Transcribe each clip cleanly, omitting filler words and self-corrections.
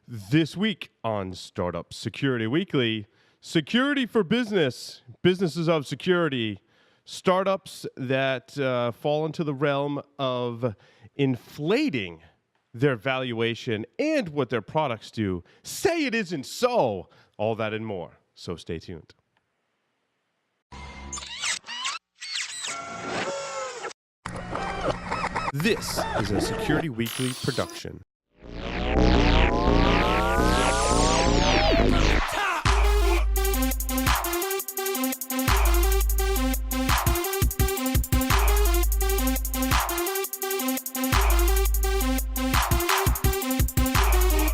This week on Startup Security Weekly, security for business, businesses of security, startups that fall into the realm of inflating their valuation and what their products do. Say it isn't so. All that and more. So stay tuned. This is a Security Weekly production.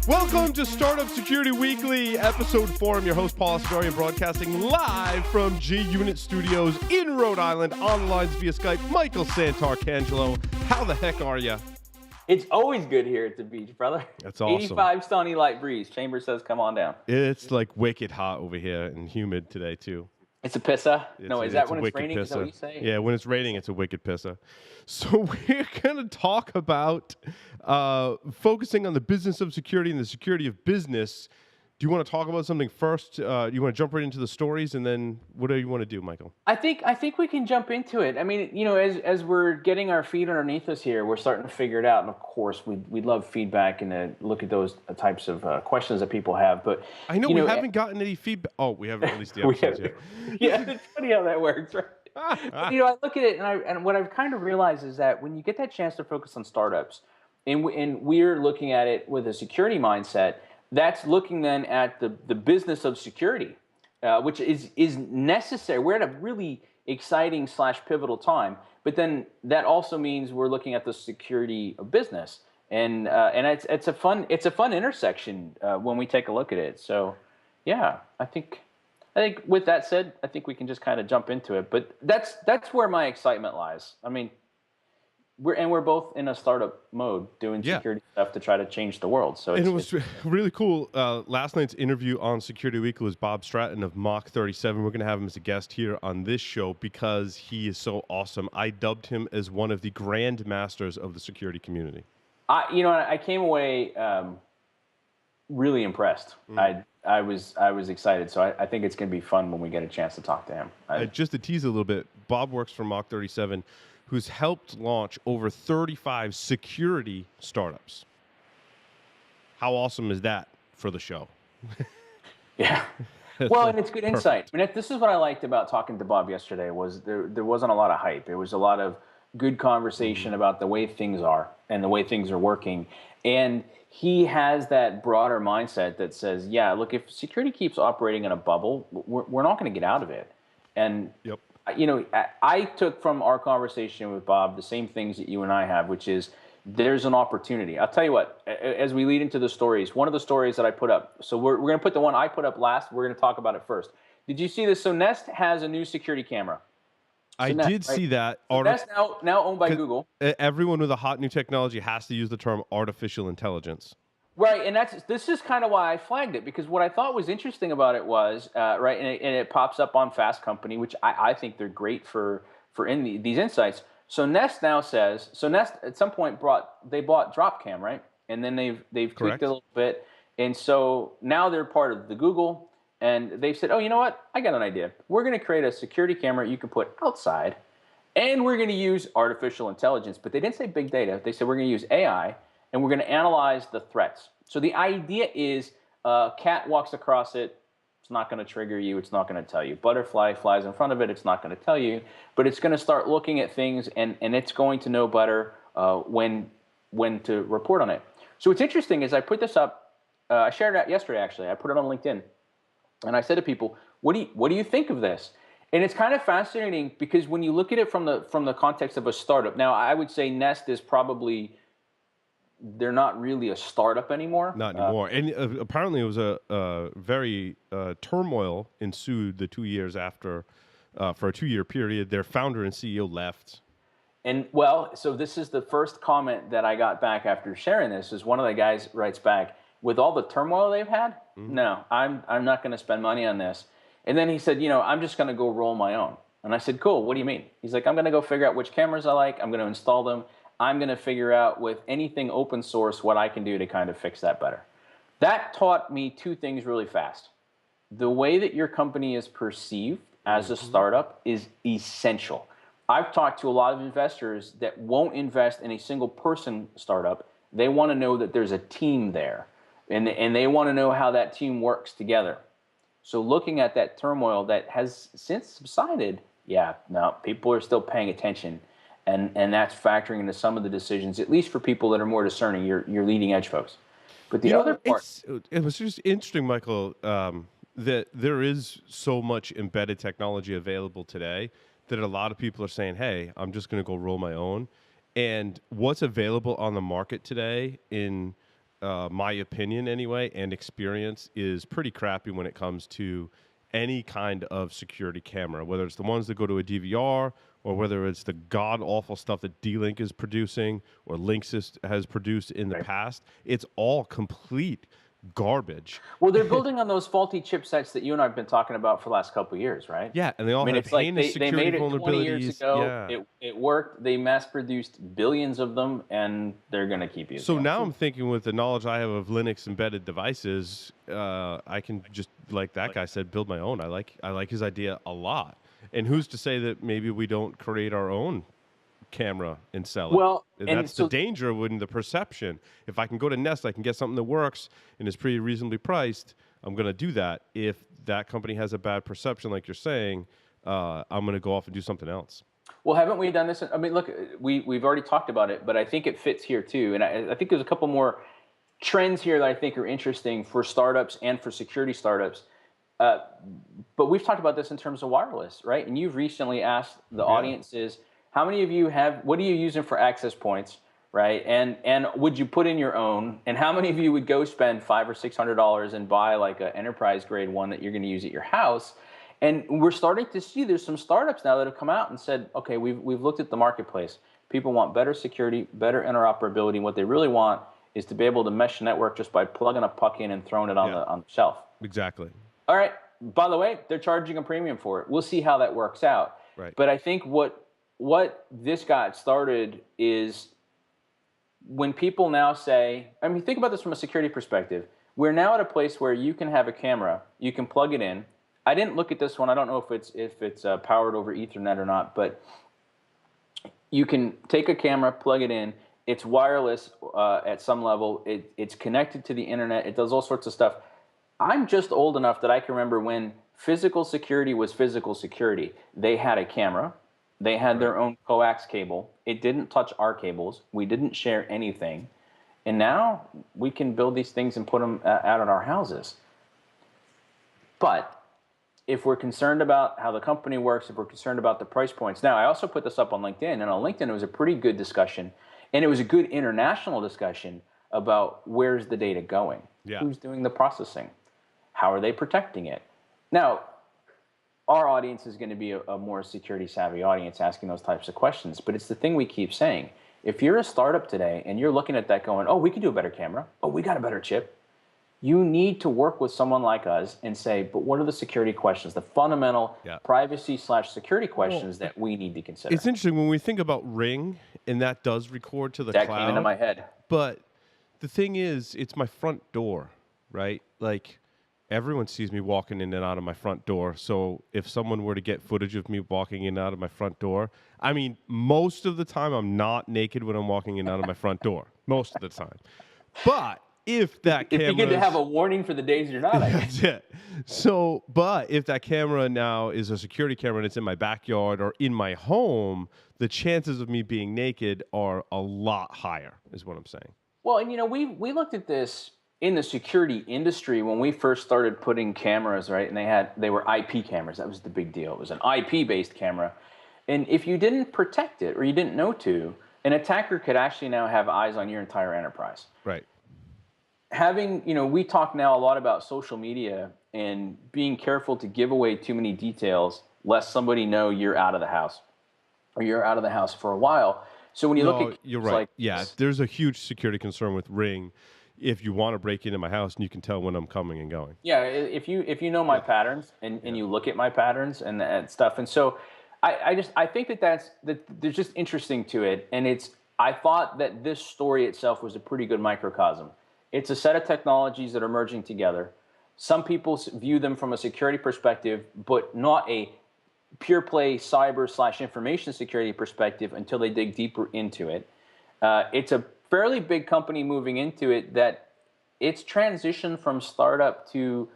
Welcome to Startup Security Weekly, episode 4. I'm your host, Paul Astorian, broadcasting live from G-Unit Studios in Rhode Island, on lines via Skype. Michael Santarcangelo, how the heck are you? It's always good here at the beach, brother. That's awesome. 85 stony light breeze. Chambers says, come on down. It's like wicked hot over here and humid today, too. It's a pissa? No, is that when it's raining? Pissa. Is that what you say? Yeah, when it's raining, it's a wicked pissa. So we're going to talk about focusing on the business of security and the security of business. Do you want to talk about something first? You want to jump right into the stories, and then what do you want to do, Michael? I think we can jump into it. I mean, you know, as we're getting our feet underneath us here, we're starting to figure it out. And of course, we love feedback and to look at those types of questions that people have. But I know we haven't gotten any feedback. Oh, we haven't released the episodes yet. Yeah, it's funny how that works, right? But, you know, I look at it, and what I've kind of realized is that when you get that chance to focus on startups, and we're looking at it with a security mindset, that's looking then at the business of security, which is necessary. We're at a really exciting / pivotal time, but then that also means we're looking at the security of business, and it's a fun intersection when we take a look at it. So, yeah, I think with that said, I think we can just kind of jump into it. But that's where my excitement lies. I mean, we're both in a startup mode doing security stuff to try to change the world. So it was really cool. Last night's interview on Security Weekly was Bob Stratton of Mach 37. We're going to have him as a guest here on this show because he is so awesome. I dubbed him as one of the grand masters of the security community. I came away really impressed. I was excited. So I think it's going to be fun when we get a chance to talk to him. Just to tease a little bit, Bob works for Mach 37. Who's helped launch over 35 security startups. How awesome is that for the show? Yeah. Well, and it's good insight. I mean, this is what I liked about talking to Bob yesterday was there wasn't a lot of hype. It was a lot of good conversation about the way things are and the way things are working. And he has that broader mindset that says, yeah, look, if security keeps operating in a bubble, we're not going to get out of it. And yep. You know, I took from our conversation with Bob the same things that you and I have, which is there's an opportunity. I'll tell you what, as we lead into the stories, one of the stories that I put up, so we're going to put the one I put up last. We're going to talk about it first. Did you see this? So Nest has a new security camera. I did see that. So Nest now owned by Google. Everyone with a hot new technology has to use the term artificial intelligence. Right, and this is kind of why I flagged it, because what I thought was interesting about it was, right, and it pops up on Fast Company, which I think they're great for these insights. So Nest now says, Nest at some point bought Dropcam, right, and then they've tweaked it a little bit, and so now they're part of the Google, and they've said, oh, you know what, I got an idea. We're going to create a security camera you can put outside, and we're going to use artificial intelligence, but they didn't say big data. They said we're going to use AI. And we're going to analyze the threats. So the idea is a cat walks across it. It's not going to trigger you. It's not going to tell you. Butterfly flies in front of it. It's not going to tell you. But it's going to start looking at things, and it's going to know better when to report on it. So what's interesting is I put this up. I shared it yesterday, actually. I put it on LinkedIn. And I said to people, what do you think of this? And it's kind of fascinating because when you look at it from the context of a startup, now I would say Nest is probably... they're not really a startup anymore. Not anymore. And apparently it was a very turmoil ensued the 2 years after, for a 2-year period. Their founder and CEO left. And well, so this is the first comment that I got back after sharing this, is one of the guys writes back, with all the turmoil they've had, no, I'm not going to spend money on this. And then he said, you know, I'm just going to go roll my own. And I said, cool, what do you mean? He's like, I'm going to go figure out which cameras I like. I'm going to install them. I'm going to figure out with anything open source what I can do to kind of fix that better. That taught me two things really fast. The way that your company is perceived as a Hmm. startup is essential. I've talked to a lot of investors that won't invest in a single person startup. They want to know that there's a team there, and they want to know how that team works together. So looking at that turmoil that has since subsided, yeah, no, people are still paying attention, and that's factoring into some of the decisions, at least for people that are more discerning, your leading edge folks. But the You other know, part, it was just interesting, Michael, that there is so much embedded technology available today that a lot of people are saying, "Hey, I'm just going to go roll my own." And what's available on the market today, in my opinion anyway, and experience, is pretty crappy when it comes to any kind of security camera, whether it's the ones that go to a DVR or whether it's the god awful stuff that D-Link is producing or Linksys has produced in the past. It's all complete garbage. well, they're building on those faulty chipsets that you and I have been talking about for the last couple of years, right? Yeah, and they I all mean, have it's like heinous they security made it 20 years vulnerabilities. ago. Yeah. It worked. They mass produced billions of them, and they're going to keep using So them. now I'm thinking, with the knowledge I have of Linux embedded devices, I can just, like that guy said, build my own. I like his idea a lot. And who's to say that maybe we don't create our own camera and sell it? Well, And and that's the so danger when the perception. If I can go to Nest, I can get something that works and is pretty reasonably priced. I'm going to do that. If that company has a bad perception, like you're saying, I'm going to go off and do something else. well, haven't we done this? I mean, look, we've already talked about it, but I think it fits here too. And I think there's a couple more trends here that I think are interesting for startups and for security startups. Uh, but we've talked about this in terms of wireless, right? And you've recently asked the Yeah. audiences, how many of you have, what are you using for access points, right? And would you put in your own? And how many of you would go spend $500 or $600 and buy like an enterprise grade one that you're going to use at your house? And we're starting to see there's some startups now that have come out and said, okay, we've looked at the marketplace. People want better security, better interoperability. And what they really want is to be able to mesh network just by plugging a puck in and throwing it on Yeah. the shelf. Exactly. All right. By the way, they're charging a premium for it. We'll see how that works out. Right. But I think what this got started is when people now say, I mean, think about this from a security perspective. We're now at a place where you can have a camera, you can plug it in. I didn't look at this one. I don't know if it's powered over Ethernet or not, but you can take a camera, plug it in. It's wireless at some level. It's connected to the internet. It does all sorts of stuff. I'm just old enough that I can remember when physical security was physical security. They had a camera. They had Right. their own coax cable. It didn't touch our cables. We didn't share anything. And now we can build these things and put them out at our houses. But if we're concerned about how the company works, if we're concerned about the price points. Now, I also put this up on LinkedIn, and on LinkedIn, it was a pretty good discussion. And it was a good international discussion about where's the data going? Yeah. Who's doing the processing? How are they protecting it? Now, our audience is going to be a more security savvy audience asking those types of questions. But it's the thing we keep saying. If you're a startup today and you're looking at that going, oh, we could do a better camera. Oh, we got a better chip. You need to work with someone like us and say, but what are the security questions, the fundamental Yeah. privacy/security questions that we need to consider? It's interesting when we think about Ring, and that does record to the That came into cloud. my head. But the thing is, it's my front door, right? Like, everyone sees me walking in and out of my front door. So if someone were to get footage of me walking in and out of my front door, I mean, most of the time I'm not naked when I'm walking in and out of my front door. Most of the time. But if that It'd be good to camera's have a warning for the days you're not, I guess. That's it. So, but if that camera now is a security camera and it's in my backyard or in my home, the chances of me being naked are a lot higher, is what I'm saying. Well, and we looked at this in the security industry when we first started putting cameras, right? And they were IP cameras. That was the big deal. It was an IP-based camera. And if you didn't protect it or you didn't know to, an attacker could actually now have eyes on your entire enterprise. Right. We talk now a lot about social media and being careful to give away too many details lest somebody know you're out of the house or you're out of the house for a while. So when you look No, at you're cases right. like Yeah, this, there's a huge security concern with Ring. If you want to break into my house, and you can tell when I'm coming and going. yeah, if you know my patterns and you look at my patterns and stuff, and so I think that there's just interesting to it, and I thought that this story itself was a pretty good microcosm. It's a set of technologies that are merging together. Some people view them from a security perspective, but not a pure play cyber slash information security perspective until they dig deeper into it. It's a fairly big company moving into it that its transition from startup to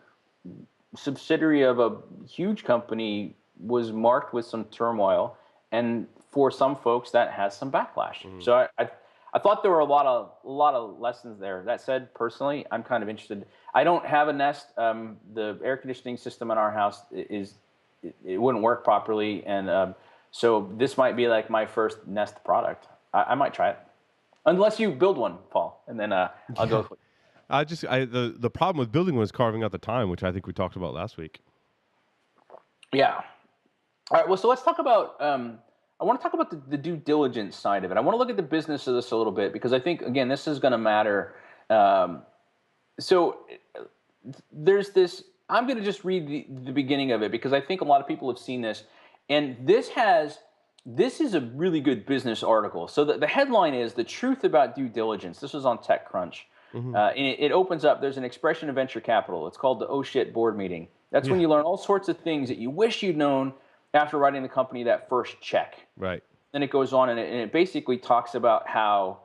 subsidiary of a huge company was marked with some turmoil, and for some folks that has some backlash. So I thought there were a lot of lessons there. That said, personally, I'm kind of interested. I don't have a Nest. The air conditioning system in our house it wouldn't work properly, and so this might be like my first Nest product. I might try it, unless you build one, Paul, and then I'll go. The problem with building one is carving out the time, which I think we talked about last week. Yeah. All right. Well, so let's talk about. I want to talk about the due diligence side of it. I want to look at the business of this a little bit because I think again this is going to matter. So there's this. I'm going to just read the beginning of it because I think a lot of people have seen this, and this is a really good business article. So the headline is "The Truth About Due Diligence." This is on TechCrunch. And it opens up. There's an expression of venture capital. It's called the "Oh shit" board meeting. That's when you learn all sorts of things that you wish you'd known after writing the company that first check. Right. Then it goes on and it basically talks about how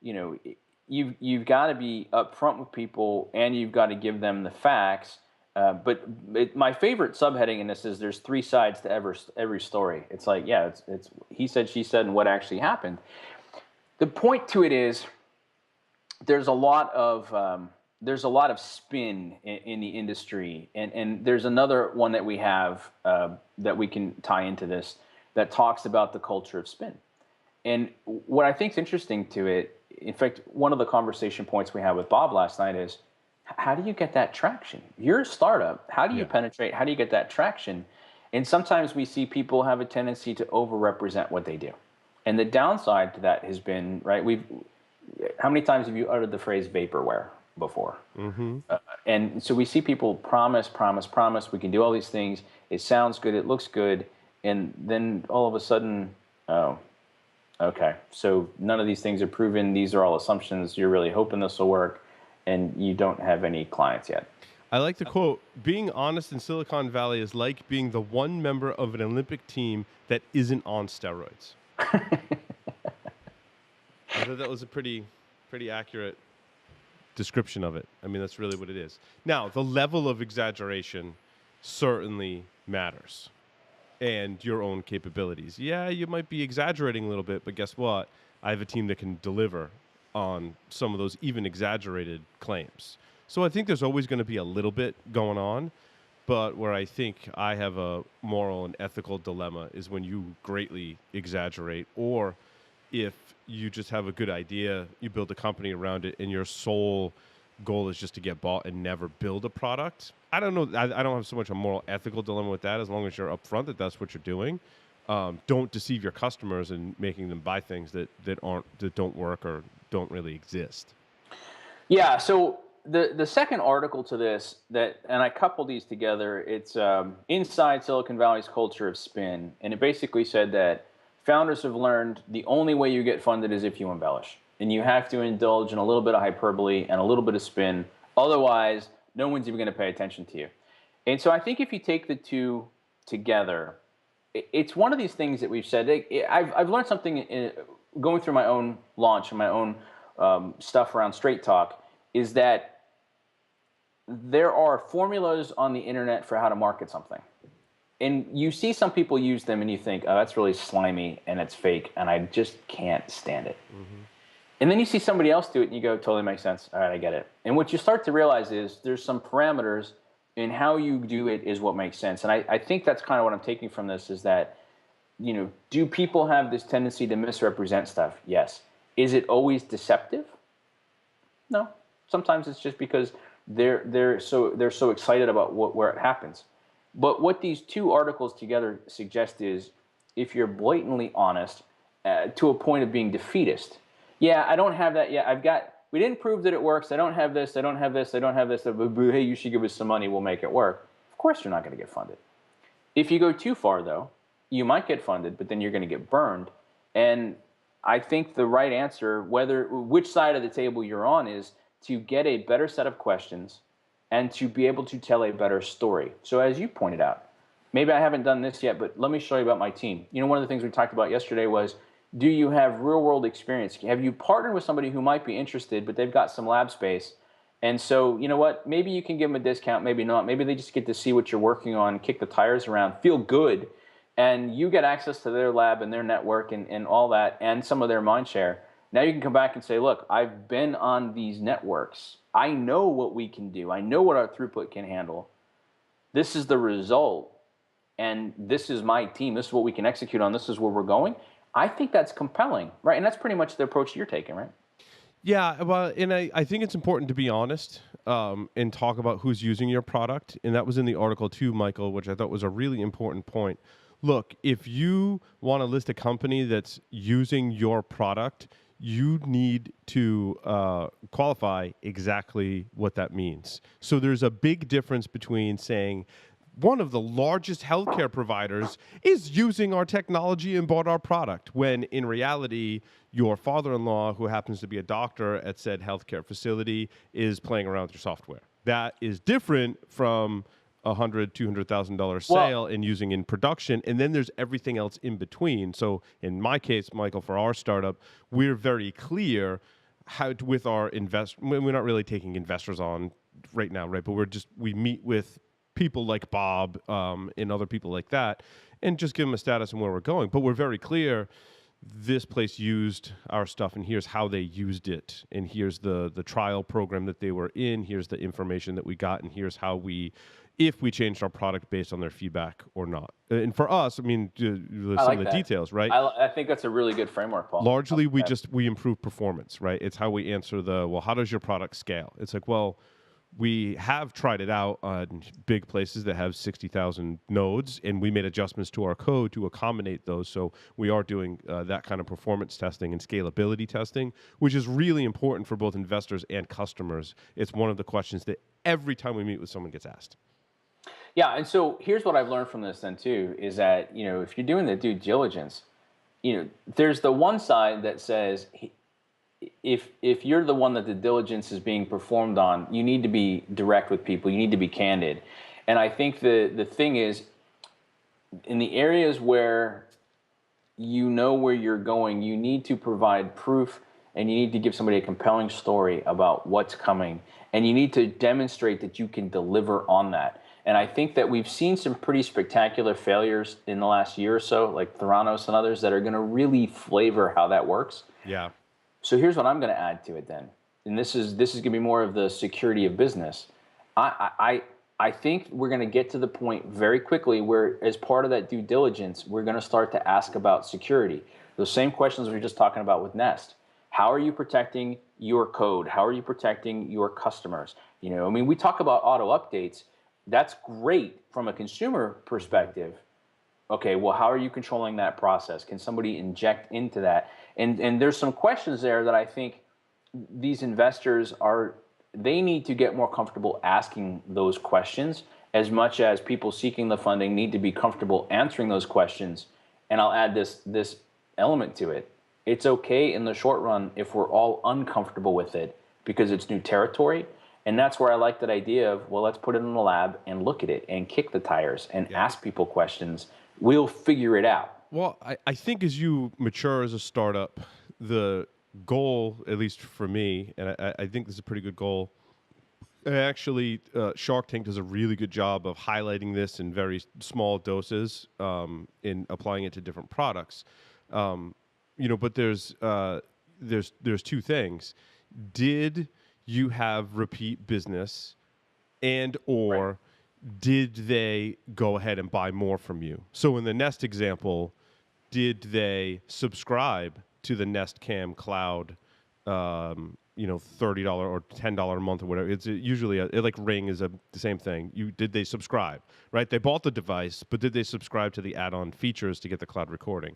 you've got to be upfront with people and you've got to give them the facts. But my favorite subheading in this is there's three sides to every story. It's like it's he said, she said, and what actually happened. The point to it is. There's a lot of spin in the industry, and there's another one that we have that we can tie into this that talks about the culture of spin. And what I think is interesting to it, in fact, one of the conversation points we had with Bob last night is, how do you get that traction? You're a startup. How do you penetrate? How do you get that traction? And sometimes we see people have a tendency to overrepresent what they do. And the downside to that has been, right, how many times have you uttered the phrase vaporware before? And so we see people promise, we can do all these things. It sounds good, it looks good. And then all of a sudden, oh, okay. So none of these things are proven. These are all assumptions. You're really hoping this will work. And you don't have any clients yet. I like the quote, being honest in Silicon Valley is like being the one member of an Olympic team that isn't on steroids. I thought that was a pretty accurate description of it. I mean, that's really what it is. Now, the level of exaggeration certainly matters, and your own capabilities. Yeah, you might be exaggerating a little bit, but guess what? I have a team that can deliver on some of those even exaggerated claims. So I think there's always going to be a little bit going on, but where I think I have a moral and ethical dilemma is when you greatly exaggerate, or if you just have a good idea, you build a company around it, and your sole goal is just to get bought and never build a product. I don't know. I don't have so much a moral ethical dilemma with that, as long as you're upfront that that's what you're doing. Don't deceive your customers and making them buy things that don't work or don't really exist. Yeah. So the second article to this and I coupled these together. It's Inside Silicon Valley's Culture of Spin, and it basically said that founders have learned the only way you get funded is if you embellish, and you have to indulge in a little bit of hyperbole and a little bit of spin. Otherwise, no one's even going to pay attention to you. And so I think if you take the two together, it's one of these things that we've said. I've learned something going through my own launch and my own stuff around Straight Talk, is that there are formulas on the internet for how to market something. And you see some people use them and you think, oh, that's really slimy and it's fake and I just can't stand it. And then you see somebody else do it and you go, totally makes sense. All right, I get it. And what you start to realize is there's some parameters in how you do it is what makes sense. And I think that's kind of what I'm taking from this, is that, do people have this tendency to misrepresent stuff? Yes. Is it always deceptive? No. Sometimes it's just because they're so excited about where it happens. But what these two articles together suggest is, if you're blatantly honest to a point of being defeatist, I don't have that yet. We didn't prove that it works. I don't have this. I don't have this. I don't have this. But hey, you should give us some money. We'll make it work. Of course, you're not going to get funded. If you go too far, though, you might get funded, but then you're going to get burned. And I think the right answer, which side of the table you're on, is to get a better set of questions and to be able to tell a better story. So as you pointed out, maybe I haven't done this yet, but let me show you about my team. One of the things we talked about yesterday was, do you have real world experience? Have you partnered with somebody who might be interested, but they've got some lab space? And so, you know what? Maybe you can give them a discount, maybe not. Maybe they just get to see what you're working on, kick the tires around, feel good, and you get access to their lab and their network and all that, and some of their mind share. Now you can come back and say, look, I've been on these networks. I know what we can do. I know what our throughput can handle. This is the result, and this is my team. This is what we can execute on. This is where we're going. I think that's compelling, right? And that's pretty much the approach you're taking, right? Yeah, well, and I think it's important to be honest and talk about who's using your product. And that was in the article too, Michael, which I thought was a really important point. Look, if you want to list a company that's using your product, you need to qualify exactly what that means. So there's a big difference between saying, one of the largest healthcare providers is using our technology and bought our product, when in reality, your father-in-law, who happens to be a doctor at said healthcare facility, is playing around with your software. That is different from $100,000-$200,000 sale and using in production, and then there's everything else in between. So in my case, Michael, for our startup, we're very clear how to, with our we're not really taking investors on right now, right? But we meet with people like Bob and other people like that, and just give them a status and where we're going. But we're very clear, this place used our stuff, and here's how they used it, and here's the trial program that they were in, here's the information that we got, and here's how if we changed our product based on their feedback or not. And for us, I mean, some of the details, right? I think that's a really good framework, Paul. Largely, we improve performance, right? It's how we answer how does your product scale? It's like, well, we have tried it out on big places that have 60,000 nodes, and we made adjustments to our code to accommodate those. So we are doing that kind of performance testing and scalability testing, which is really important for both investors and customers. It's one of the questions that every time we meet with someone gets asked. Yeah, and so here's what I've learned from this then too, is that, if you're doing the due diligence, there's the one side that says, if you're the one that the diligence is being performed on, you need to be direct with people. You need to be candid. And I think the thing is, in the areas where you know where you're going, you need to provide proof, and you need to give somebody a compelling story about what's coming. And you need to demonstrate that you can deliver on that. And I think that we've seen some pretty spectacular failures in the last year or so, like Theranos and others, that are going to really flavor how that works. Yeah. So here's what I'm going to add to it then, and this is going to be more of the security of business. I think we're going to get to the point very quickly where, as part of that due diligence, we're going to start to ask about security. Those same questions we were just talking about with Nest. How are you protecting your code? How are you protecting your customers? We talk about auto updates. That's great from a consumer perspective. Okay, well, how are you controlling that process? Can somebody inject into that? And there's some questions there that I think these investors they need to get more comfortable asking those questions, as much as people seeking the funding need to be comfortable answering those questions. And I'll add this element to it. It's okay in the short run if we're all uncomfortable with it, because it's new territory. And that's where I like that idea of, well, let's put it in the lab and look at it and kick the tires and ask people questions. We'll figure it out. Well, I think as you mature as a startup, the goal, at least for me, and I think this is a pretty good goal, actually, Shark Tank does a really good job of highlighting this in very small doses in applying it to different products. But there's two things. Did you have repeat business, and or Right. did they go ahead and buy more from you? So in the Nest example, did they subscribe to the Nest Cam Cloud, $30 or $10 a month or whatever? It's usually like Ring is the same thing. Did they subscribe, right? They bought the device, but did they subscribe to the add-on features to get the cloud recording?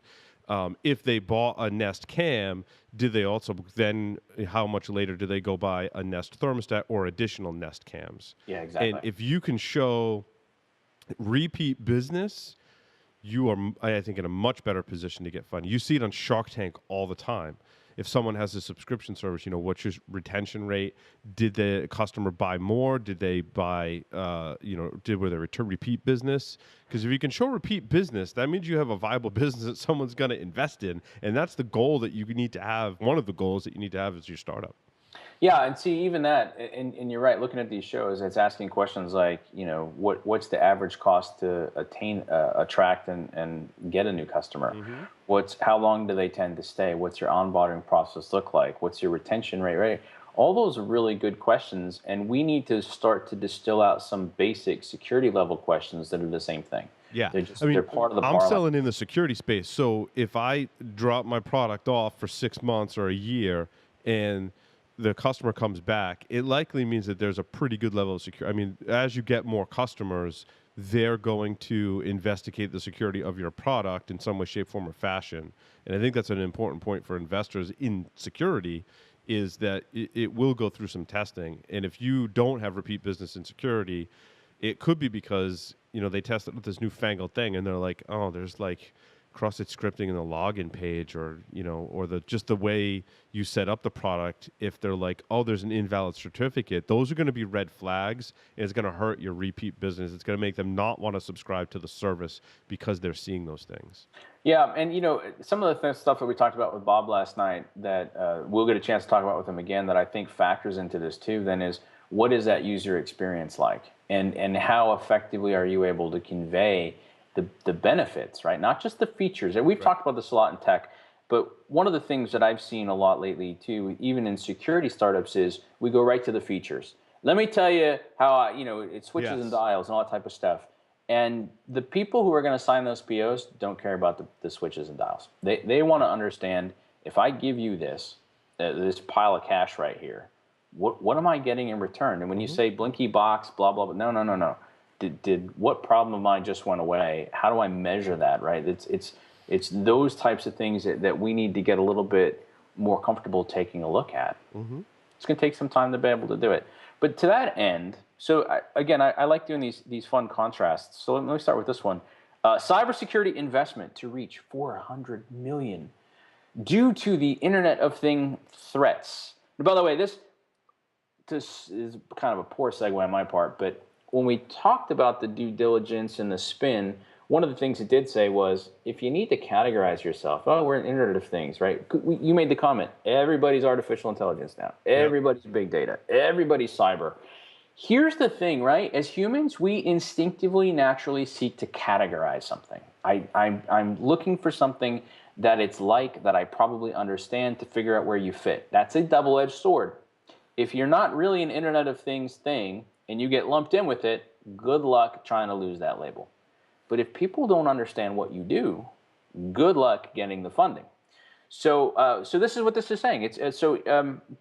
If they bought a Nest Cam, did they also then, how much later do they go buy a Nest thermostat or additional Nest Cams? Yeah, exactly. And if you can show repeat business, you are, I think, in a much better position to get funding. You see it on Shark Tank all the time. if someone has a subscription service, what's your retention rate? Did the customer buy more? Did they buy, were they repeat business? Because if you can show repeat business, that means you have a viable business that someone's going to invest in. And that's the goal that you need to have. One of the goals that you need to have as your startup. Yeah, and see, even that, and you're right. Looking at these shows, it's asking questions like, what's the average cost to attract, and get a new customer? How long do they tend to stay? What's your onboarding process look like? What's your retention rate? Right? All those are really good questions, and we need to start to distill out some basic security level questions that are the same thing. Yeah, They're part of the I'm parlay. selling in the security space, so if I drop my product off for 6 months or a year, and the customer comes back, it likely means that there's a pretty good level of security. I mean, as you get more customers, they're going to investigate the security of your product in some way, shape, form, or fashion. And I think that's an important point for investors in security, is that it will go through some testing. And if you don't have repeat business in security, it could be because, they tested with this newfangled thing and they're like, oh, there's like cross-site scripting in the login page, or just the way you set up the product. If they're like, oh, there's an invalid certificate, those are going to be red flags, and it's going to hurt your repeat business. It's going to make them not want to subscribe to the service because they're seeing those things. Yeah, and some of the stuff that we talked about with Bob last night that we'll get a chance to talk about with him again, that I think factors into this too, then, is what is that user experience like, and how effectively are you able to convey the benefits, right? Not just the features. And we've talked about this a lot in tech, but one of the things that I've seen a lot lately too, even in security startups, is we go right to the features. Let me tell you how it switches and dials and all that type of stuff. And the people who are going to sign those POs don't care about the switches and dials. They want to understand, if I give you this pile of cash right here, what am I getting in return? And when you say blinky box, blah, blah, blah, no. Did what problem of mine just went away? How do I measure that, right? It's those types of things that we need to get a little bit more comfortable taking a look at. It's going to take some time to be able to do it. But to that end, so I like doing these fun contrasts. So let me start with this one. Cybersecurity investment to reach $400 million due to the Internet of Things threats. And by the way, this is kind of a poor segue on my part, but when we talked about the due diligence and the spin, one of the things it did say was, if you need to categorize yourself, we're an Internet of Things, right? You made the comment, everybody's artificial intelligence now. Everybody's big data. Everybody's cyber. Here's the thing, right? As humans, we instinctively, naturally seek to categorize something. I'm looking for something that it's like, that I probably understand, to figure out where you fit. That's a double-edged sword. If you're not really an Internet of Things thing, and you get lumped in with it, good luck trying to lose that label. But if people don't understand what you do, good luck getting the funding. So this is what this is saying.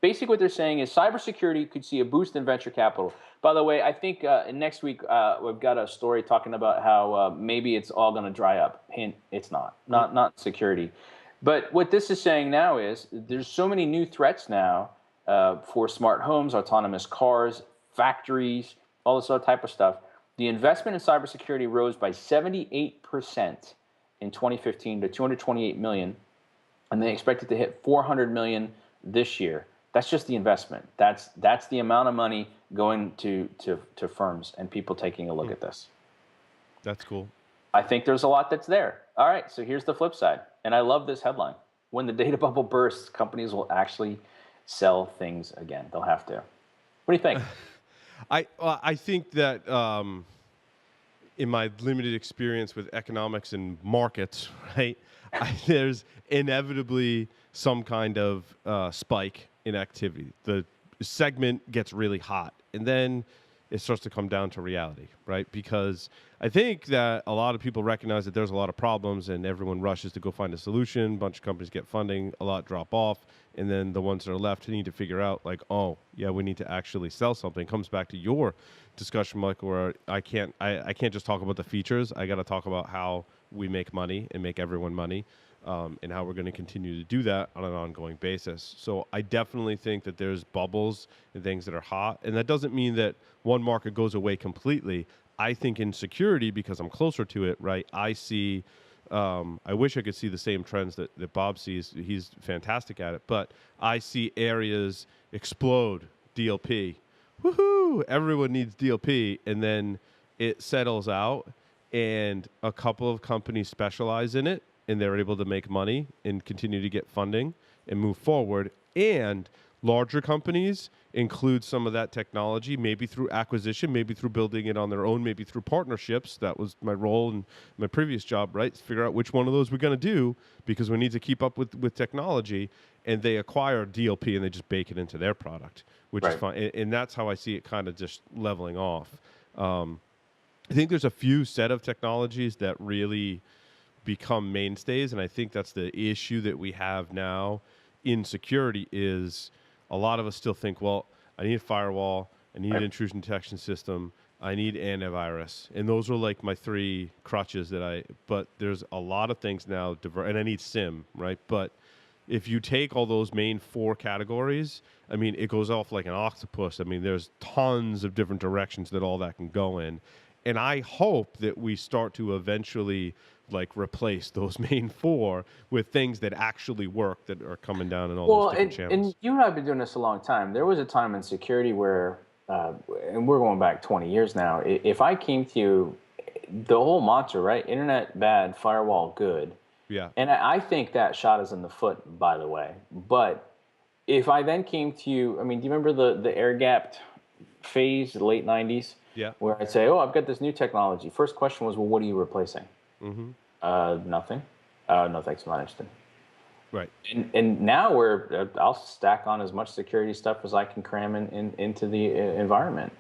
Basically what they're saying is cybersecurity could see a boost in venture capital. By the way, I think next week we've got a story talking about how maybe it's all going to dry up. Hint, it's not security. But what this is saying now is there's so many new threats now for smart homes, autonomous cars, factories, all this other type of stuff. The investment in cybersecurity rose by 78% in 2015 to $228 million, and they expect it to hit $400 million this year. That's just the investment. That's the amount of money going to firms and people taking a look at this. That's cool. I think there's a lot that's there. All right, so here's the flip side, and I love this headline. When the data bubble bursts, companies will actually sell things again. They'll have to. What do you think? I think that in my limited experience with economics and markets, right, there's inevitably some kind of spike in activity. The segment gets really hot, and then it starts to come down to reality, right? Because I think that a lot of people recognize that there's a lot of problems, and everyone rushes to go find a solution. A bunch of companies get funding, a lot drop off, and then the ones that are left need to figure out, like, oh, yeah, we need to actually sell something. It comes back to your discussion, Michael, where I can't just talk about the features. I got to talk about how we make money and make everyone money, and how we're going to continue to do that on an ongoing basis. So I definitely think that there's bubbles and things that are hot, and that doesn't mean that one market goes away completely. I think in security, because I'm closer to it, right, I see I wish I could see the same trends that Bob sees. He's fantastic at it. But I see areas explode. DLP. Woohoo! Everyone needs DLP. And then it settles out, and a couple of companies specialize in it, and they're able to make money and continue to get funding and move forward. And larger companies include some of that technology, maybe through acquisition, maybe through building it on their own, maybe through partnerships. That was my role in my previous job, right? Figure out which one of those we're going to do because we need to keep up with technology. And they acquire DLP and they just bake it into their product, which is fine. And that's how I see it kind of just leveling off. I think there's a few set of technologies that really become mainstays, and I think that's the issue that we have now in security is a lot of us still think, well, I need a firewall, I need an intrusion detection system, I need antivirus. And those are like my three crutches but there's a lot of things now, and I need SIM, right? But if you take all those main four categories, I mean, it goes off like an octopus. I mean, there's tons of different directions that all that can go in. And I hope that we start to eventually like replace those main four with things that actually work that are coming down in all those different channels. And you and I have been doing this a long time. There was a time in security where, and we're going back 20 years now, if I came to you, the whole mantra, right? Internet bad, firewall good. Yeah. And I think that shot us in the foot, by the way. But if I then came to you, I mean, do you remember the air-gapped phase, the late 90s? Yeah. Where I'd say, oh, I've got this new technology. First question was, well, what are you replacing? Nothing. No, thanks, I'm not interested. Right. And now I'll stack on as much security stuff as I can cram into the environment.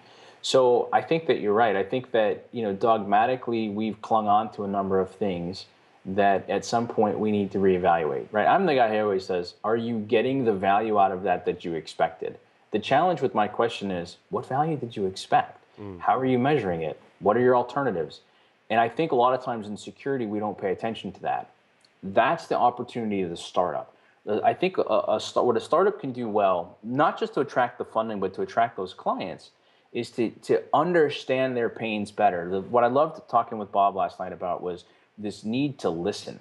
So I think that you're right. I think that, you know, dogmatically we've clung on to a number of things that at some point we need to reevaluate, right? I'm the guy who always says, are you getting the value out of that you expected? The challenge with my question is, what value did you expect? How are you measuring it? What are your alternatives? And I think a lot of times in security, we don't pay attention to that. That's the opportunity of the startup. I think what a startup can do well, not just to attract the funding, but to attract those clients, is to understand their pains better. What I loved talking with Bob last night about was this need to listen.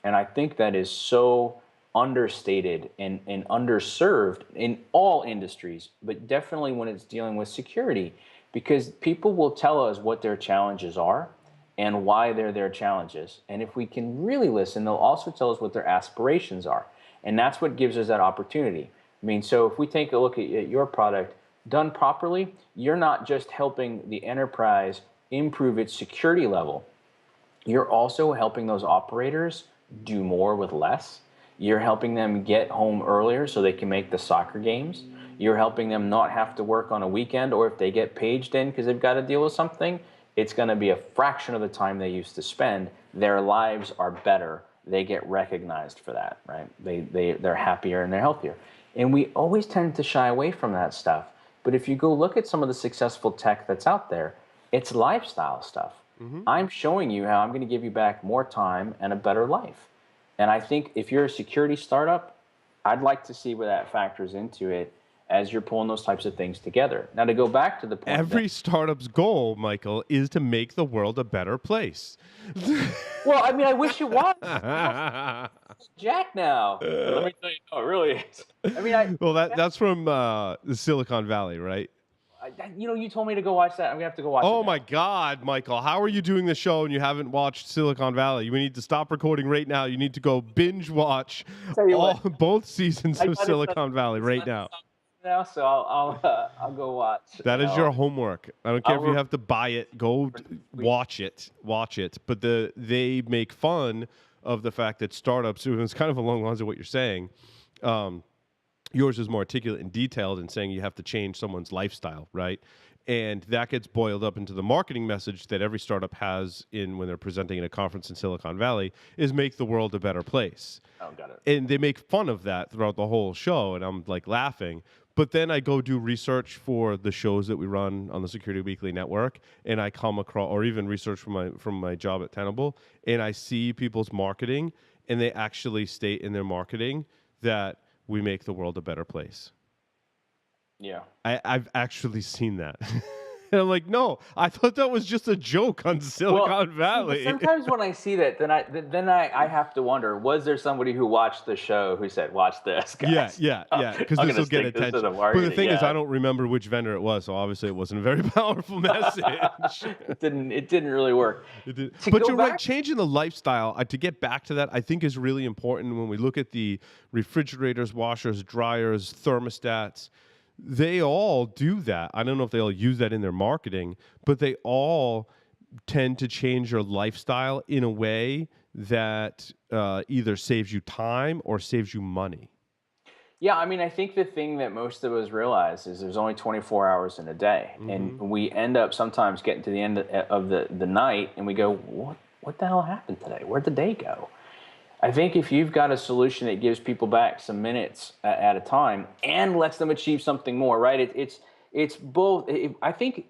And I think that is so understated and underserved in all industries, but definitely when it's dealing with security. Because people will tell us what their challenges are and why they're their challenges. And if we can really listen, they'll also tell us what their aspirations are. And that's what gives us that opportunity. I mean, so if we take a look at your product, done properly, you're not just helping the enterprise improve its security level, you're also helping those operators do more with less. You're helping them get home earlier so they can make the soccer games. You're helping them not have to work on a weekend, or if they get paged in because they've got to deal with something, it's going to be a fraction of the time they used to spend. Their lives are better. They get recognized for that, right? They're happier and they're healthier. And we always tend to shy away from that stuff. But if you go look at some of the successful tech that's out there, it's lifestyle stuff. I'm showing you how I'm going to give you back more time and a better life. And I think if you're a security startup, I'd like to see where that factors into it as you're pulling those types of things together. Now, to go back to the point, every startup's goal, Michael, is to make the world a better place. Well, I mean, I wish it was. Jack now. Let me tell you, no, it really is. I mean, well, that's from the Silicon Valley, right? You know, you told me to go watch that. I'm gonna have to go watch it. Oh now. my God, Michael, how are you doing the show and you haven't watched Silicon Valley? We need to stop recording right now. You need to go binge watch both seasons of Silicon Valley right now. Now, so I'll go watch. That is your homework. I don't care if you have to buy it. Go watch it. But they make fun of the fact that startups, and it's kind of along the lines of what you're saying. Yours is more articulate and detailed in saying you have to change someone's lifestyle, right? And that gets boiled up into the marketing message that every startup has when they're presenting at a conference in Silicon Valley is make the world a better place. Oh, got it. And they make fun of that throughout the whole show, and I'm like laughing. But then I go do research for the shows that we run on the Security Weekly Network, and I come across, or even research from my job at Tenable, and I see people's marketing, and they actually state in their marketing that we make the world a better place. Yeah. I've actually seen that. And I'm like, no, I thought that was just a joke on Silicon See, but Valley. sometimes when I see that, then I have to wonder: was there somebody who watched the show who said, "Watch this, Yeah, guys. yeah, I'm yeah. Because this gonna will get stick this to attention. the But the market." thing is, I Yeah, don't remember which vendor it was, so obviously it wasn't a very powerful message. it didn't really work. It did. To But go you're right. back, Changing the lifestyle, to get back to that, I think is really important when we look at the refrigerators, washers, dryers, thermostats. They all do that. I don't know if they all use that in their marketing, but they all tend to change your lifestyle in a way that either saves you time or saves you money. yeah, I mean, I think the thing that most of us realize is there's only 24 hours in a day, and Hmm. we end up sometimes getting to the end of the night, and we go, what the hell happened today? Where'd the day go? I think if you've got a solution that gives people back some minutes at a time and lets them achieve something more, right? It's both. I think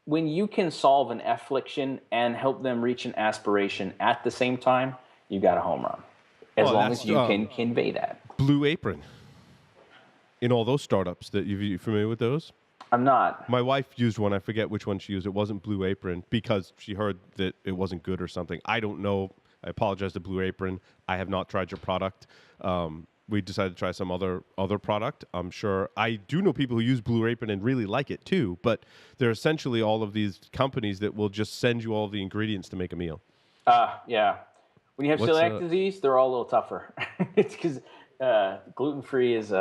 when you can solve an affliction and help them reach an aspiration at the same time, you got a home run. As Oh, long that's as you can convey that. Blue Apron in all those startups. That you familiar with those? I'm not. My wife used one. I forget which one she used. It wasn't Blue Apron because she heard that it wasn't good or something. I don't know. I apologize to Blue Apron. I have not tried your product. We decided to try some other product. I'm sure I do know people who use Blue Apron and really like it too. But they're essentially all of these companies that will just send you all the ingredients to make a meal. Yeah. When you have What's celiac disease, they're all a little tougher. It's because gluten free is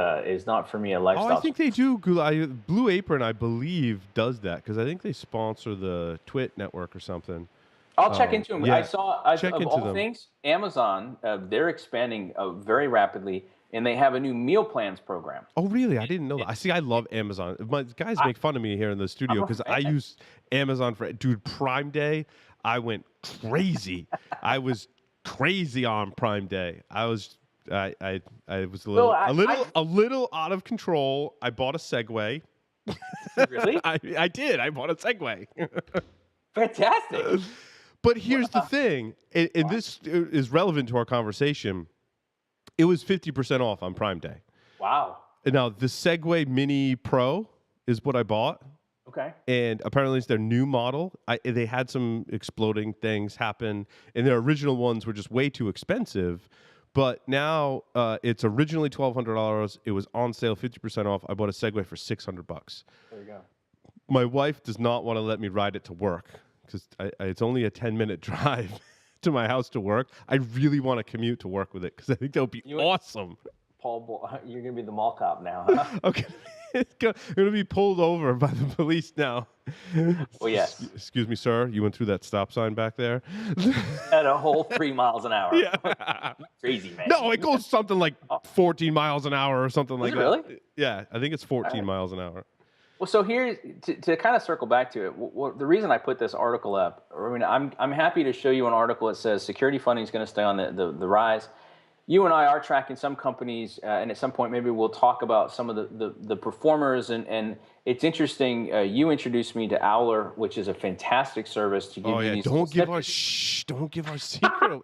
not for me a Oh, I lifestyle. think they do. Blue Apron, I believe, does that because I think they sponsor the Twit network or something. I'll check into them. I Yeah, saw, check of into all them. things, Amazon. They're expanding very rapidly, and they have a new meal plans program. Oh, really? I didn't know that. I see. I love Amazon. My guys I, make fun of me here in the studio I'm a because I fan. use Amazon for Prime Day. I went crazy. I was crazy on Prime Day. I was a Well, little a little a little out of control. I bought a Segway. really I did. I bought a Segway. fantastic. But here's the thing, and this is relevant to our conversation. It was 50% off on Prime Day. Wow. And now the Segway Mini Pro is what I bought, Okay. and apparently it's their new model. They had some exploding things happen, and their original ones were just way too expensive. But now it's originally $1,200. It was on sale 50% off. I bought a Segway for $600. There you go. My wife does not want to let me ride it to work because it's only a 10-minute drive to my house to work. I really want to commute to work with it because I think that would be awesome. You're gonna be the mall cop now, huh? Okay. I'm going to be pulled over by the police now. Well, yes. Excuse me, sir. You went through that stop sign back there? At a whole 3 miles an hour. Yeah. Crazy, man. No, it goes something like 14 miles an hour or something like it that. really? Yeah, I think it's 14 miles an hour. Well, so here's to kind of circle back to it. The reason I put this article up, I mean, I'm happy to show you an article that says security funding is going to stay on the rise. You and I are tracking some companies, and at some point maybe we'll talk about some of the performers. And it's interesting. You introduced me to Owler, which is a fantastic service to give you these. Don't give our secret.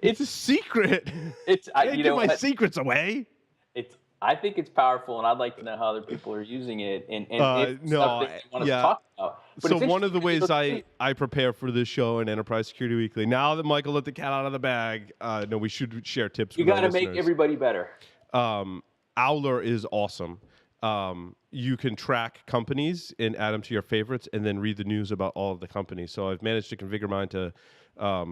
It's a secret. I can't give my secrets away. I think it's powerful, and I'd like to know how other people are using it, and stuff that you want us to talk about. But so one of the ways I prepare for this show and Enterprise Security Weekly, now that Michael let the cat out of the bag, no, we should share tips. You got to make everybody better. Owler is awesome. You can track companies and add them to your favorites, and then read the news about all of the companies. So I've managed to configure mine to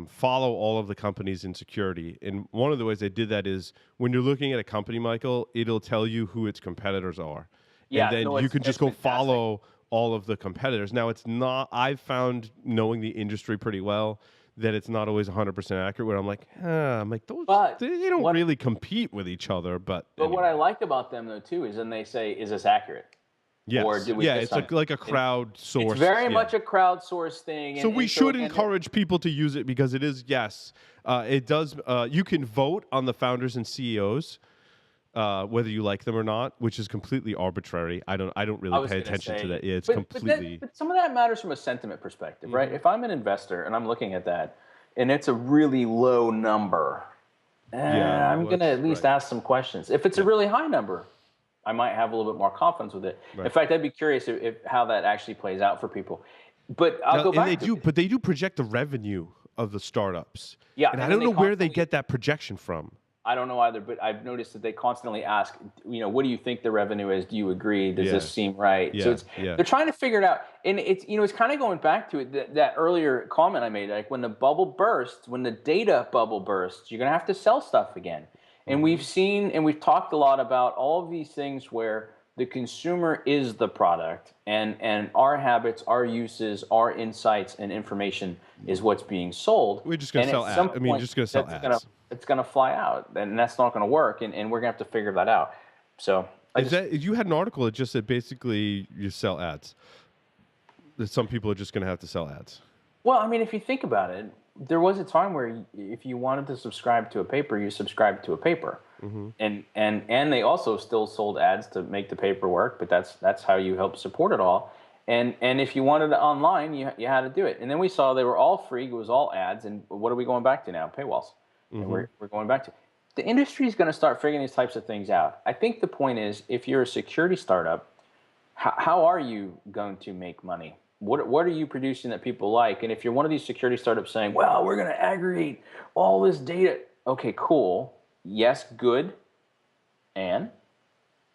follow all of the companies in security. And one of the ways I did that is when you're looking at a company, Michael, it'll tell you who its competitors are. Yeah, and then you can just go follow all of the competitors. Now, it's not, I've found, knowing the industry pretty well, that it's not always 100% accurate, where I'm like, those, they don't really compete with each other. But anyway. What I like about them, though, too, is when they say, is this accurate? Yes. Or did we it's like a crowdsourced. It's very much a crowdsourced thing. So we should encourage people to use it because it is, it does. You can vote on the founders and CEOs, whether you like them or not, which is completely arbitrary. I don't really pay attention to that. Yeah, it's completely. But some of that matters from a sentiment perspective, right? If I'm an investor and I'm looking at that, and it's a really low number, I'm going to at least ask some questions. If it's a really high number, I might have a little bit more confidence with it. In Right. fact, I'd be curious if how that actually plays out for people. But I'll Now, go and they back to do, it. but they do project the revenue of the startups, Yeah, and I and then don't they know where they constantly get that projection from. I don't know either, but I've noticed that they constantly ask, what do you think the revenue is? Do you agree? Does Yeah, this seem right? So yeah, yeah. they're trying to figure it out, and it's kind of going back to it that earlier comment I made, like when the bubble bursts, when the data bubble bursts, you're gonna have to sell stuff again, and Hmm. we've seen and we've talked a lot about all of these things where the consumer is the product, and our habits, our uses, our insights, and information is what's being sold, We're just gonna and at sell ad. some I mean, point just gonna sell that's gonna ads. it's going to fly out, and that's not going to work, and we're going to have to figure that out. So I Is just that you had an article that just said basically you sell ads? That some people are just gonna have to sell ads. well, I mean, if you think about it, there was a time where if you wanted to subscribe to a paper, you subscribed to a paper, Hmm. and they also still sold ads to make the paper work, but that's how you help support it all. And if you wanted it online, you had to do it. And then we saw they were all free; it was all ads. And what are we going back to now? Paywalls, and Hmm. we're going back to. The industry is going to start figuring these types of things out. I think the point is, if you're a security startup, how are you going to make money? What are you producing that people like? And if you're one of these security startups saying, well, we're going to aggregate all this data, okay, cool. Yes, good. And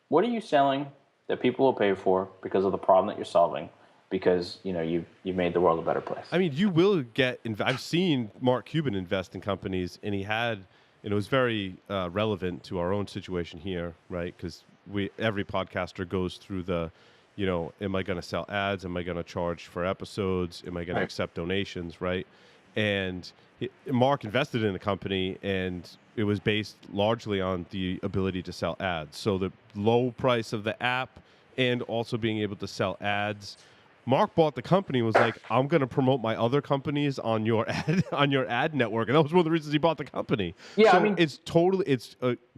what are you selling that people will pay for because of the problem that you're solving? Because you've made the world a better place. I mean, you will get. I've seen Mark Cuban invest in companies, and and it was very relevant to our own situation here, right? Because every podcaster goes through am I going to sell ads? Am I going to charge for episodes? Am I going to Right. accept donations, right? And Mark invested in a company, and it was based largely on the ability to sell ads. So the low price of the app, and also being able to sell ads. Mark bought the company and was like, "I'm going to promote my other companies on your ad network," and that was one of the reasons he bought the company. Yeah, I So mean, it's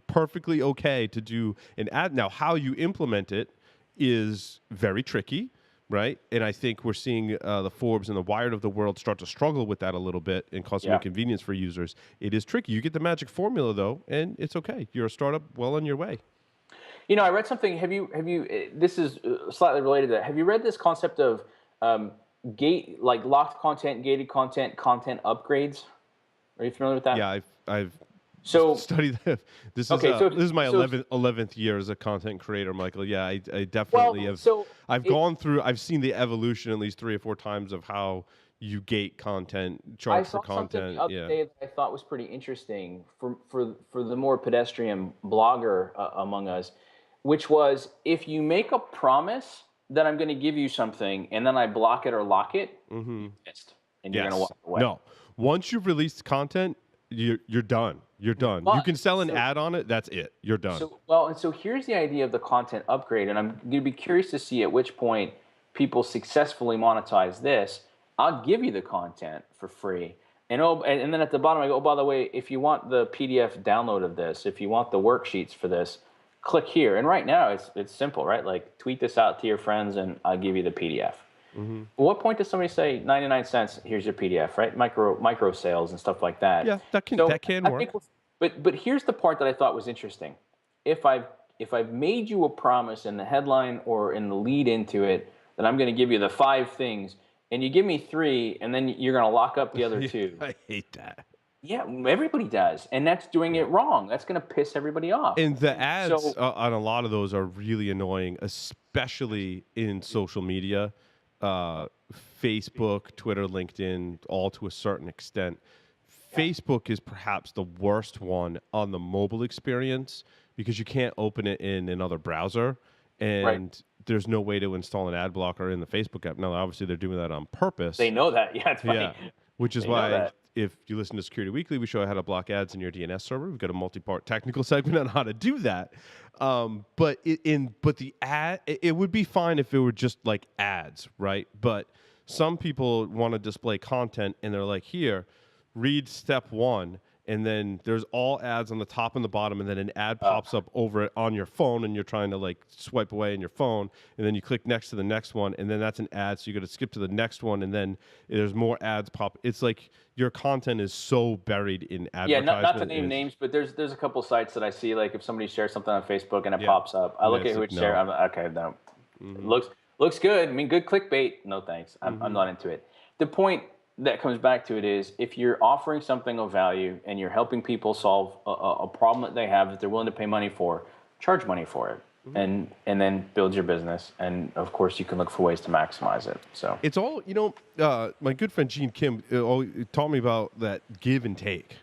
perfectly okay to do an ad. Now, how you implement it is very tricky, right? And I think we're seeing the Forbes and the Wired of the world start to struggle with that a little bit and cause some yeah. inconvenience for users. It is tricky. You get the magic formula though, and it's okay. You're a startup well on your way. I read something. This is slightly related to that. Have you read this concept of gate, like locked content, gated content, content upgrades? Are you familiar with Yeah, that? I've So, studied that. okay, so This is my so 11th year as a content creator, Michael. Yeah, I definitely well, have. so I've it, gone through. I've seen the evolution at least 3 or 4 times of how you gate content, I charge for saw something the content. other Yeah. day that I thought was pretty interesting for the more pedestrian blogger among us, which was if you make a promise that I'm going to give you something and then I block it or lock it, Mm-hmm. you missed, and you're going to Yes. walk away. No. Once you've released content, you're done. You're done. You But can sell an so ad on it. That's it. You're done. and so here's the idea of the content upgrade, and I'm going to be curious to see at which point people successfully monetize this. I'll give you the content for free, and then at the bottom I go, oh, by the way, if you want the PDF download of this, if you want the worksheets for this, click here. And right now it's simple, right? Like tweet this out to your friends, and I'll give you the PDF. Mm-hmm. At what point does somebody say 99 cents? Here's your PDF, right? Micro sales and stuff like that. Yeah, that So can I work. think, but here's the part that I thought was interesting. If I've made you a promise in the headline or in the lead into it that I'm going to give you the 5 things, and you give me 3, and then you're going to lock up the other 2. I hate that. Yeah, everybody does, and that's doing it wrong. That's going to piss everybody off. And the ads So on a lot of those are really annoying, especially in social media, Facebook, Twitter, LinkedIn, all to a certain extent. Facebook is perhaps the worst one on the mobile experience because you can't open it in another browser, right, and there's no way to install an ad blocker in the Facebook app. Now, obviously, they're doing that on purpose. they know that. Yeah, it's funny. Yeah, which is They know why that. if you listen to Security Weekly, we show how to block ads in your DNS server. We've got a multi-part technical segment on how to do that. But the ad, it would be fine if it were just like ads, right? But some people want to display content, and they're like, here, read step 1, and then there's all ads on the top and the bottom, and then an ad pops up over it on your phone, and you're trying to like swipe away in your phone, and then you click next to the next one, and then that's an ad, so you got to skip to the next one, and then there's more ads pop. It's like your content is so buried in Yeah, advertisement. not to name names, but there's a couple sites that I see, like if somebody shares something on Facebook and it pops up, I look at who it's shared. I'm like, okay, no, looks good. I mean, good clickbait. No thanks. I'm not into it. The point that comes back to it is, if you're offering something of value and you're helping people solve a problem that they have that they're willing to pay money for, charge money for it, and then build your business. And of course, you can look for ways to maximize it. So it's all, my good friend Gene Kim taught me about that give and take.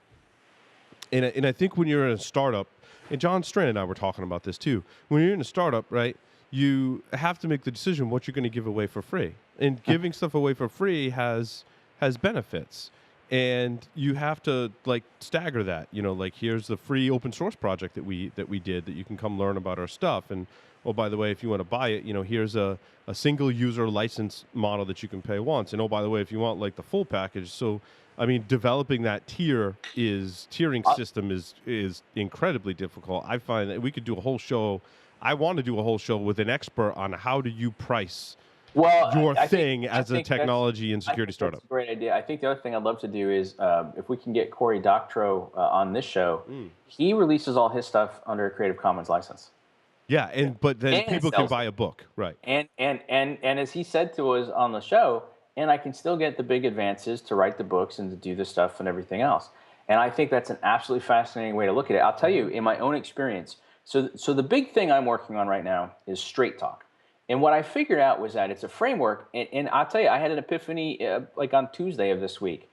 And I think when you're in a startup, and John Strand and I were talking about this too, when you're in a startup, right, you have to make the decision what you're going to give away for free. And giving stuff away for free has benefits. And you have to like stagger that, like here's the free open source project that we did that you can come learn about our stuff. And oh, by the way, if you want to buy it, here's a single user license model that you can pay once. And oh, by the way, if you want like the full package. So, I mean, developing that tiering system is incredibly difficult. I find that we could do a whole show. I want to do a whole show with an expert on how do you price your thing as a technology and security startup. That's a great idea. I think the other thing I'd love to do is if we can get Cory Doctorow on this show, he releases all his stuff under a Creative Commons license. Yeah, but then people can buy a book, right? And as he said to us on the show, and I can still get the big advances to write the books and to do the stuff and everything else. And I think that's an absolutely fascinating way to look at it. I'll tell you, in my own experience, so the big thing I'm working on right now is Straight Talk. And what I figured out was that it's a framework, and I'll tell you, I had an epiphany like on Tuesday of this week.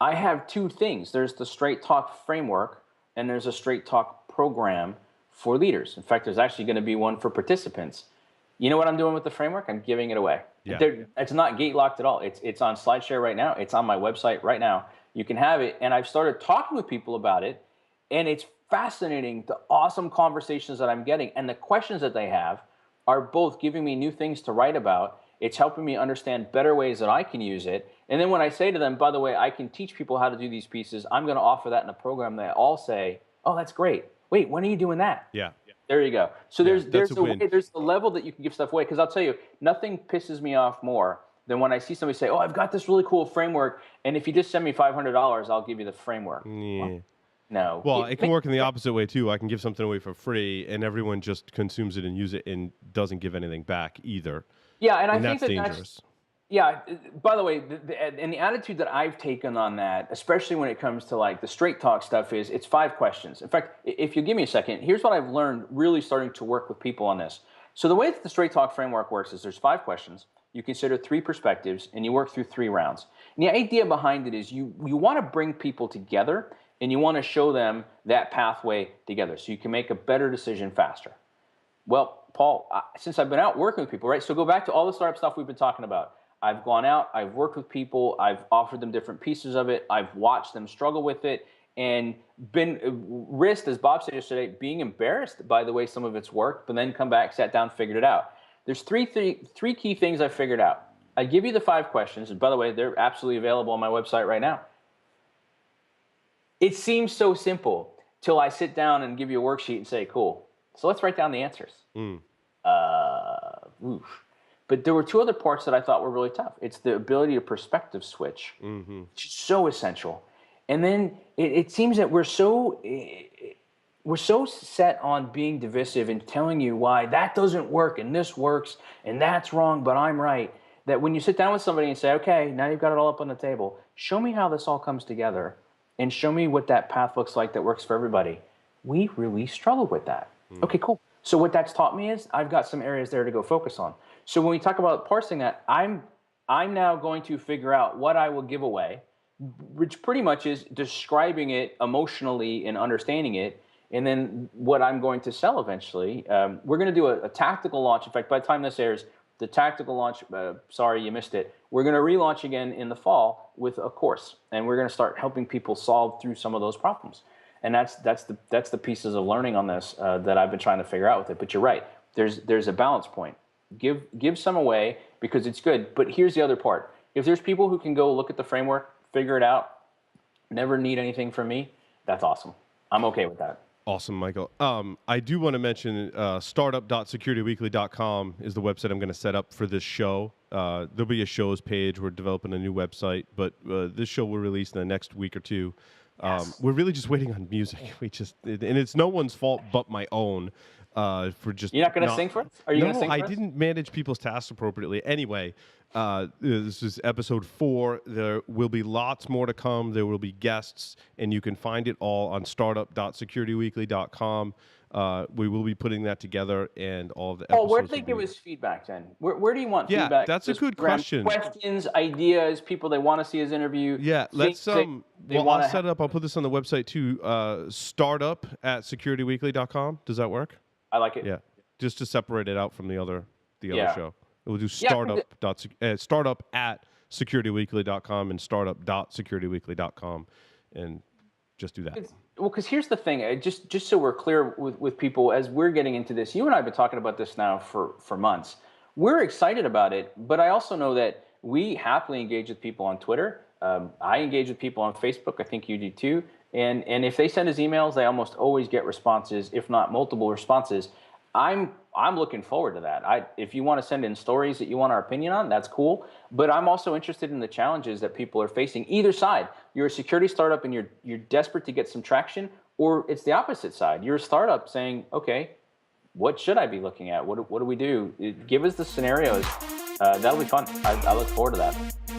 I have two things. There's the Straight Talk framework, and there's a Straight Talk program for leaders. In fact, there's actually going to be one for participants. You know what I'm doing with the framework? I'm giving it away. Yeah. It's not gate locked at all. It's on SlideShare right now. It's on my website right now. You can have it, and I've started talking with people about it, and it's fascinating, the awesome conversations that I'm getting, and the questions that they have are both giving me new things to write about. It's helping me understand better ways that I can use it. And then when I say to them, by the way, I can teach people how to do these pieces, I'm going to offer that in a program that all say, oh, that's great. Wait, when are you doing that? Yeah. There you go. So there's the level that you can give stuff away. Because I'll tell you, nothing pisses me off more than when I see somebody say, oh, I've got this really cool framework, and if you just send me $500, I'll give you the framework. Yeah. No. Well, it can work in the opposite way too. I can give something away for free, and everyone just consumes it and use it and doesn't give anything back either. Yeah, and I think that's dangerous. Yeah. By the way, the attitude that I've taken on that, especially when it comes to like the Straight Talk stuff, is it's 5 questions. In fact, if you give me a second, here's what I've learned really starting to work with people on this. So the way that the Straight Talk framework works is there's 5 questions. You consider 3 perspectives, and you work through 3 rounds. And the idea behind it is you want to bring people together, and you want to show them that pathway together so you can make a better decision faster. Well, Paul, since I've been out working with people, right? So go back to all the startup stuff we've been talking about. I've gone out, I've worked with people, I've offered them different pieces of it, I've watched them struggle with it, and been risked, as Bob said yesterday, being embarrassed by the way some of it's worked, but then come back, sat down, figured it out. There's three key things I've figured out. I give you the 5 questions, and by the way, they're absolutely available on my website right now. It seems so simple till I sit down and give you a worksheet and say, cool, so let's write down the answers. But there were 2 other parts that I thought were really tough. It's the ability to perspective switch, which is so essential. And then it seems that we're so set on being divisive and telling you why that doesn't work and this works and that's wrong, but I'm right, that when you sit down with somebody and say, okay, now you've got it all up on the table, show me how this all comes together and show me what that path looks like that works for everybody. We really struggle with that. Okay, cool. So what that's taught me is I've got some areas there to go focus on. So when we talk about parsing that, I'm now going to figure out what I will give away, which pretty much is describing it emotionally and understanding it, and then what I'm going to sell eventually. We're going to do a tactical launch. In fact, by the time this airs, the tactical launch, sorry you missed it, we're going to relaunch again in the fall with a course, and we're going to start helping people solve through some of those problems. And that's the pieces of learning on this that I've been trying to figure out with it. But you're right, there's a balance point. Give some away because it's good. But here's the other part. If there's people who can go look at the framework, figure it out, never need anything from me, That's awesome. I'm okay with that. Awesome, Michael. I do want to mention startup.securityweekly.com is the website I'm going to set up for this show. There'll be a shows page. We're developing a new website, but this show will release in the next week or two. Yes. We're really just waiting on music. And it's no one's fault but my own. For just You're not going to sing for us? Are you going to sing for us? I didn't manage people's tasks appropriately. Anyway, this is episode 4. There will be lots more to come. There will be guests, and you can find it all on startup.securityweekly.com. We will be putting that together and all of the episodes. Oh, where do they give us feedback then? Where do you want feedback? Yeah, that's a good question. Questions, ideas, people they want to see as interview. Yeah, let's I'll set it up. I'll put this on the website too. Startup@securityweekly.com. Does that work? I like it. Yeah, just to separate it out from the other show. We'll do startup at securityweekly.com and startup.securityweekly.com, and just do that. Well, because here's the thing, just so we're clear with people, as we're getting into this, you and I have been talking about this now for months. We're excited about it, but I also know that we happily engage with people on Twitter. I engage with people on Facebook. I think you do too. And if they send us emails, they almost always get responses, if not multiple responses. I'm looking forward to that. If you want to send in stories that you want our opinion on, that's cool. But I'm also interested in the challenges that people are facing. Either side, you're a security startup and you're desperate to get some traction, or it's the opposite side. You're a startup saying, okay, what should I be looking at? What do we do? Give us the scenarios. That'll be fun. I look forward to that.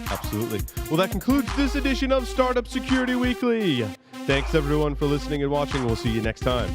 Absolutely. Well, that concludes this edition of Startup Security Weekly. Thanks everyone for listening and watching. We'll see you next time.